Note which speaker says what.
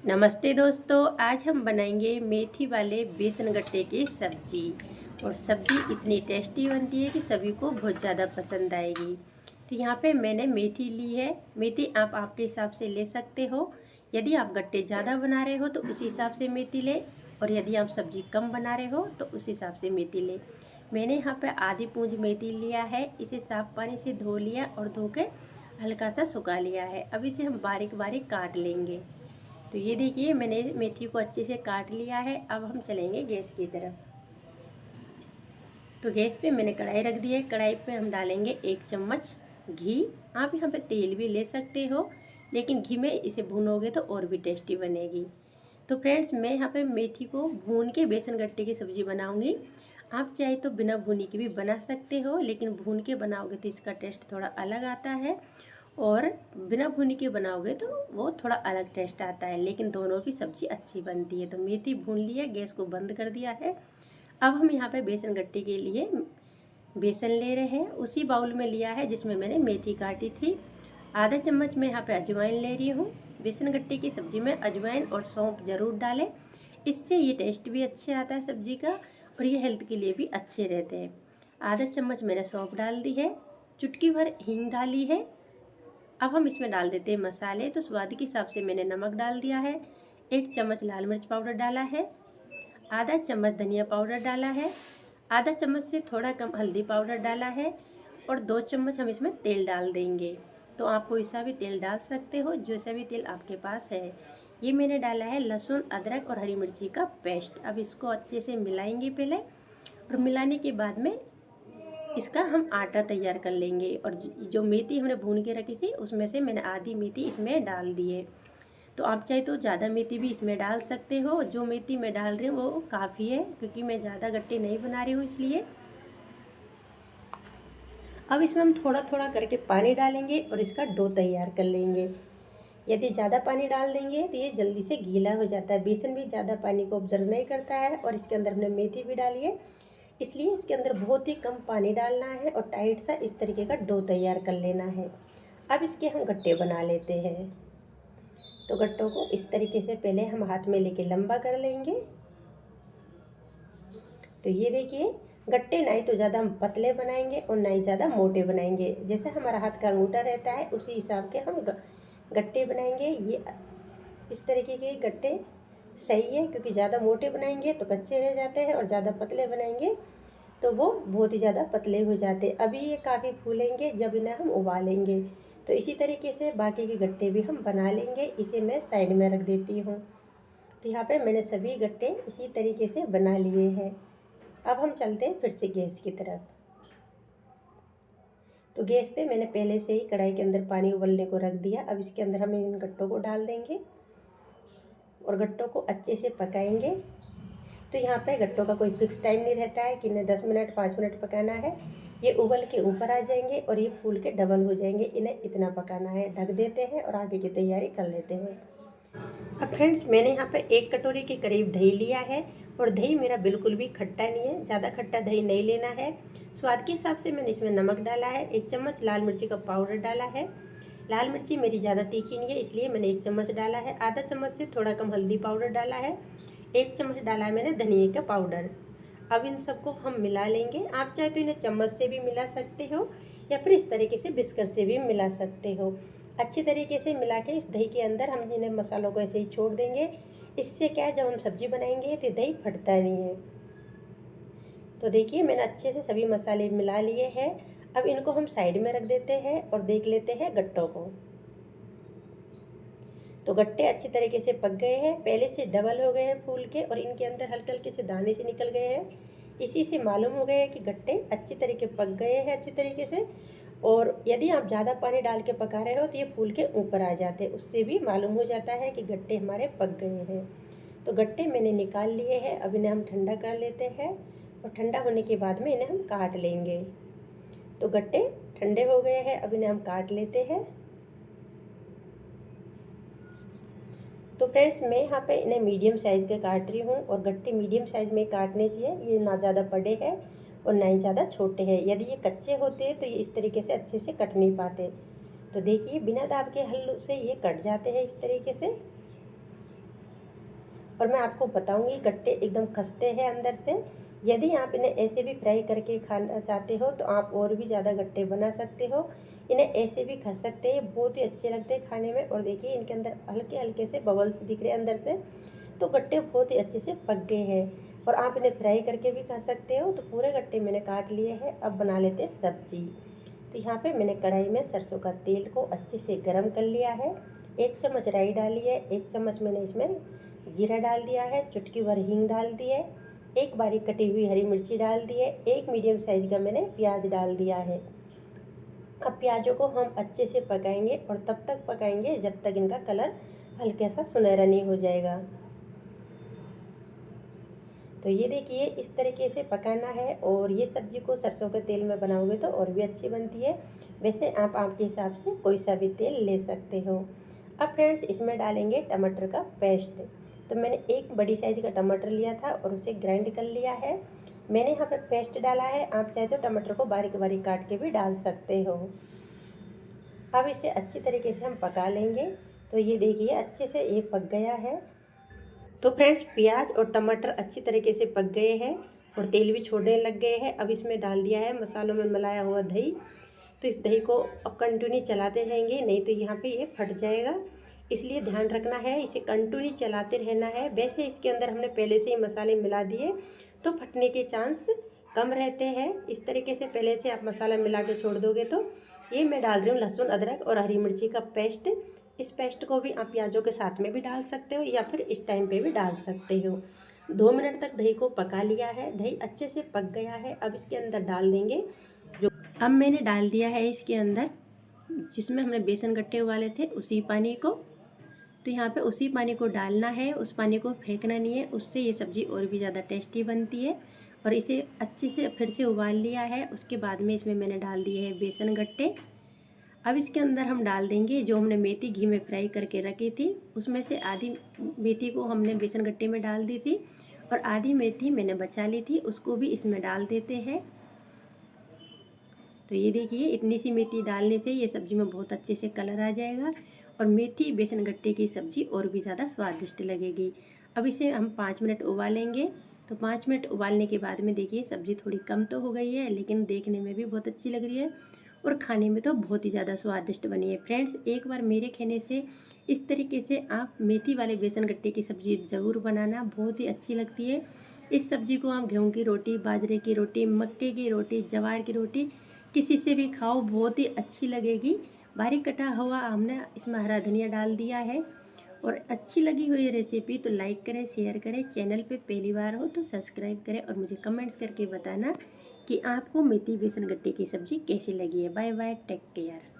Speaker 1: नमस्ते दोस्तों, आज हम बनाएंगे मेथी वाले बेसन गट्टे की सब्जी। और सब्जी इतनी टेस्टी बनती है कि सभी को बहुत ज़्यादा पसंद आएगी। तो यहाँ पे मैंने मेथी ली है। मेथी आप आपके हिसाब से ले सकते हो। यदि आप गट्टे ज़्यादा बना रहे हो तो उस हिसाब से मेथी ले, और यदि आप सब्जी कम बना रहे हो तो उस हिसाब से मेथी ले। मैंने यहाँ पे आधी पूंछ मेथी लिया है। इसे साफ पानी से धो लिया और धो के हल्का सा सुखा लिया है। अब इसे हम बारीक बारीक काट लेंगे। तो ये देखिए, मैंने मेथी को अच्छे से काट लिया है। अब हम चलेंगे गैस की तरफ। तो गैस पे मैंने कढ़ाई रख दी है। कढ़ाई पे हम डालेंगे 1 चम्मच घी। आप यहाँ पे तेल भी ले सकते हो, लेकिन घी में इसे भूनोगे तो और भी टेस्टी बनेगी। तो फ्रेंड्स, मैं यहाँ पे मेथी को भून के बेसन गट्टे की सब्ज़ी बनाऊँगी। आप चाहे तो बिना भुनी की भी बना सकते हो, लेकिन भून के बनाओगे तो इसका टेस्ट थोड़ा अलग आता है, और बिना भुनी के बनाओगे तो वो थोड़ा अलग टेस्ट आता है। लेकिन दोनों की सब्ज़ी अच्छी बनती है। तो मेथी भून ली है, गैस को बंद कर दिया है। अब हम यहाँ पे बेसन गट्टे के लिए बेसन ले रहे हैं। उसी बाउल में लिया है जिसमें मैंने मेथी काटी थी। आधा चम्मच मैं यहाँ पे अजवाइन ले रही हूँ। बेसन गट्टे की सब्ज़ी में अजवाइन और सौंफ ज़रूर डालें, इससे ये टेस्ट भी अच्छे आता है सब्ज़ी का, और ये हेल्थ के लिए भी अच्छे रहते हैं। आधा चम्मच मैंने सौंफ डाल दी है। चुटकी भर हींग डाली है। अब हम इसमें डाल देते हैं मसाले। तो स्वाद के हिसाब से मैंने नमक डाल दिया है। 1 चम्मच लाल मिर्च पाउडर डाला है। आधा चम्मच धनिया पाउडर डाला है। आधा चम्मच से थोड़ा कम हल्दी पाउडर डाला है। और 2 चम्मच हम इसमें तेल डाल देंगे। तो आप कोई सा भी तेल डाल सकते हो, जैसा भी तेल आपके पास है। ये मैंने डाला है लहसुन, अदरक और हरी मिर्ची का पेस्ट। अब इसको अच्छे से मिलाएंगे पहले, और मिलाने के बाद में इसका हम आटा तैयार कर लेंगे। और जो मेथी हमने भून के रखी थी उसमें से मैंने आधी मेथी इसमें डाल दी है। तो आप चाहे तो ज़्यादा मेथी भी इसमें डाल सकते हो। जो मेथी मैं डाल रही हूँ वो काफ़ी है, क्योंकि मैं ज़्यादा गट्टे नहीं बना रही हूँ इसलिए। अब इसमें हम थोड़ा थोड़ा करके पानी डालेंगे और इसका डो तैयार कर लेंगे। यदि ज़्यादा पानी डाल देंगे तो ये जल्दी से गीला हो जाता है। बेसन भी ज़्यादा पानी को ऑब्जर्व नहीं करता है, और इसके अंदर हमने मेथी भी डाली है, इसलिए इसके अंदर बहुत ही कम पानी डालना है और टाइट सा इस तरीके का डो तैयार कर लेना है। अब इसके हम गट्टे बना लेते हैं। तो गट्टों को इस तरीके से पहले हम हाथ में लेके लंबा कर लेंगे। तो ये देखिए, गट्टे ना ही तो ज़्यादा हम पतले बनाएंगे और ना ही ज़्यादा मोटे बनाएंगे। जैसे हमारा हाथ का अंगूठा रहता है उसी हिसाब के हम गट्टे बनाएंगे। ये इस तरीके के गट्टे सही है, क्योंकि ज़्यादा मोटे बनाएंगे तो कच्चे रह जाते हैं, और ज़्यादा पतले बनाएंगे तो वो बहुत ही ज़्यादा पतले हो जाते। अभी ये काफ़ी फूलेंगे जब इन्हें हम उबालेंगे। तो इसी तरीके से बाकी के गट्टे भी हम बना लेंगे। इसे मैं साइड में रख देती हूँ। तो यहाँ पे मैंने सभी गट्टे इसी तरीके से बना लिए हैं। अब हम चलते हैं फिर से गैस की तरफ। तो गैस पे मैंने पहले से ही कढ़ाई के अंदर पानी उबलने को रख दिया। अब इसके अंदर हम इन गट्टों को डाल देंगे और गट्टों को अच्छे से पकाएंगे। तो यहाँ पे गट्टों का कोई फिक्स टाइम नहीं रहता है कि इन्हें 10 मिनट 5 मिनट पकाना है। ये उबल के ऊपर आ जाएंगे और ये फूल के डबल हो जाएंगे। इन्हें इतना पकाना है। ढक देते हैं और आगे की तैयारी कर लेते हैं। अब फ्रेंड्स, मैंने यहाँ पे 1 कटोरी के करीब दही लिया है, और दही मेरा बिल्कुल भी खट्टा नहीं है। ज़्यादा खट्टा दही नहीं लेना है। स्वाद के हिसाब से मैंने इसमें नमक डाला है। 1 चम्मच लाल मिर्ची का पाउडर डाला है। लाल मिर्ची मेरी ज़्यादा तीखी नहीं है, इसलिए मैंने 1 चम्मच डाला है। आधा चम्मच से थोड़ा कम हल्दी पाउडर डाला है। 1 चम्मच डाला है मैंने धनिया का पाउडर। अब इन सबको हम मिला लेंगे। आप चाहे तो इन्हें चम्मच से भी मिला सकते हो, या फिर इस तरीके से बिस्कर से भी मिला सकते हो। अच्छी तरीके से मिला के इस दही के अंदर हम इन्हें मसालों को ऐसे ही छोड़ देंगे। इससे क्या है, जब हम सब्जी बनाएंगे तो दही फटता नहीं है। तो देखिए, मैंने अच्छे से सभी मसाले मिला लिए हैं। अब इनको हम साइड में रख देते हैं और देख लेते हैं गट्टों को। तो गट्टे अच्छी तरीके से पक गए हैं, पहले से डबल हो गए हैं फूल के, और इनके अंदर हल्के हल्के से दाने से निकल गए हैं। इसी से मालूम हो गया है कि गट्टे अच्छी तरीके पक गए हैं अच्छी तरीके से। और यदि आप ज़्यादा पानी डाल के पका रहे हो तो ये फूल के ऊपर आ जाते हैं। उससे भी मालूम हो जाता है कि गट्टे हमारे पक गए हैं। तो गट्टे मैंने निकाल लिए हैं। अब इन्हें हम ठंडा कर लेते हैं, और ठंडा होने के बाद में इन्हें हम काट लेंगे। तो गट्टे ठंडे हो गए हैं, अब इन्हें हम काट लेते हैं। तो फ्रेंड्स, मैं यहाँ पे इन्हें मीडियम साइज़ के काट रही हूँ, और गट्टे मीडियम साइज़ में काटने चाहिए। ये ना ज़्यादा बड़े हैं और ना ही ज़्यादा छोटे हैं। यदि ये कच्चे होते तो ये इस तरीके से अच्छे से कट नहीं पाते। तो देखिए, बिना दाब के हल से ये कट जाते हैं इस तरीके से। और मैं आपको बताऊंगी गट्टे एकदम खस्ते हैं अंदर से। यदि आप इन्हें ऐसे भी फ्राई करके खाना चाहते हो तो आप और भी ज़्यादा गट्टे बना सकते हो। इन्हें ऐसे भी खा सकते हैं, बहुत ही अच्छे लगते हैं खाने में। और देखिए इनके अंदर हल्के हल्के से बबल्स दिख रहे हैं अंदर से, तो गट्टे बहुत ही अच्छे से पक गए हैं। और आप इन्हें फ्राई करके भी खा सकते हो। तो पूरे गट्टे मैंने काट लिए हैं। अब बना लेते हैं सब्जी। तो यहाँ पे मैंने कढ़ाई में सरसों का तेल को अच्छे से गर्म कर लिया है। 1 चम्मच राई डाली है, 1 चम्मच मैंने इसमें जीरा डाल दिया है, चुटकी भर हींग डाल दी है, 1 बारीक कटी हुई हरी मिर्ची डाल दी है, 1 मीडियम साइज का मैंने प्याज डाल दिया है। अब प्याजों को हम अच्छे से पकाएंगे और तब तक पकाएंगे जब तक इनका कलर हल्का सा सुनहरा नहीं हो जाएगा। तो ये देखिए इस तरीके से पकाना है। और ये सब्ज़ी को सरसों के तेल में बनाओगे तो और भी अच्छी बनती है। वैसे आप आपके हिसाब से कोई सा भी तेल ले सकते हो। अब फ्रेंड्स इसमें डालेंगे टमाटर का पेस्ट। तो मैंने 1 बड़ी साइज़ का टमाटर लिया था और उसे ग्राइंड कर लिया है। मैंने यहाँ पर पेस्ट डाला है, आप चाहे तो टमाटर को बारीक बारीक काट के भी डाल सकते हो। अब इसे अच्छी तरीके से हम पका लेंगे। तो ये देखिए अच्छे से ये पक गया है। तो फ्रेंड्स प्याज और टमाटर अच्छी तरीके से पक गए हैं और तेल भी छोड़ने लग गए हैं। अब इसमें डाल दिया है मसालों में मिलाया हुआ दही। तो इस दही को अब कंटिन्यू चलाते रहेंगे, नहीं तो यहाँ पे ये फट जाएगा। इसलिए ध्यान रखना है, इसे कंटिन्यू चलाते रहना है। वैसे इसके अंदर हमने पहले से ही मसाले मिला दिए तो फटने के चांस कम रहते हैं। इस तरीके से पहले से आप मसाला मिला के छोड़ दोगे तो ये मैं डाल रही हूँ लहसुन अदरक और हरी मिर्ची का पेस्ट। इस पेस्ट को भी आप प्याज़ों के साथ में भी डाल सकते हो या फिर इस टाइम पे भी डाल सकते हो। 2 मिनट तक दही को पका लिया है, दही अच्छे से पक गया है। अब इसके अंदर डाल देंगे अब मैंने डाल दिया है इसके अंदर जिसमें हमने बेसन गट्टे उबाले थे उसी पानी को। तो यहाँ पे उसी पानी को डालना है, उस पानी को फेंकना नहीं है, उससे ये सब्ज़ी और भी ज़्यादा टेस्टी बनती है। और इसे अच्छे से फिर से उबाल लिया है। उसके बाद में इसमें मैंने डाल दिए हैं बेसन गट्टे। अब इसके अंदर हम डाल देंगे जो हमने मेथी घी में फ्राई करके रखी थी, उसमें से आधी मेथी को हमने बेसन गट्टे में डाल दी थी और आधी मेथी मैंने बचा ली थी, उसको भी इसमें डाल देते हैं। तो ये देखिए इतनी सी मेथी डालने से ये सब्ज़ी में बहुत अच्छे से कलर आ जाएगा और मेथी बेसन गट्टे की सब्ज़ी और भी ज़्यादा स्वादिष्ट लगेगी। अब इसे हम 5 मिनट उबालेंगे। तो 5 मिनट उबालने के बाद में देखिए सब्ज़ी थोड़ी कम तो हो गई है, लेकिन देखने में भी बहुत अच्छी लग रही है और खाने में तो बहुत ही ज़्यादा स्वादिष्ट बनी है। फ्रेंड्स एक बार मेरे कहने से इस तरीके से आप मेथी वाले बेसन गट्टे की सब्ज़ी ज़रूर बनाना, बहुत ही अच्छी लगती है। इस सब्ज़ी को आप गेहूँ की रोटी, बाजरे की रोटी, मक्के की रोटी, ज्वार की रोटी किसी से भी खाओ, बहुत ही अच्छी लगेगी। बारीक कटा हुआ हमने इसमें हरा धनिया डाल दिया है। और अच्छी लगी हुई रेसिपी तो लाइक करें, शेयर करें, चैनल पे पहली बार हो तो सब्सक्राइब करें और मुझे कमेंट्स करके बताना कि आपको मेथी बेसन गट्टे की सब्ज़ी कैसी लगी है। Bye bye, take care.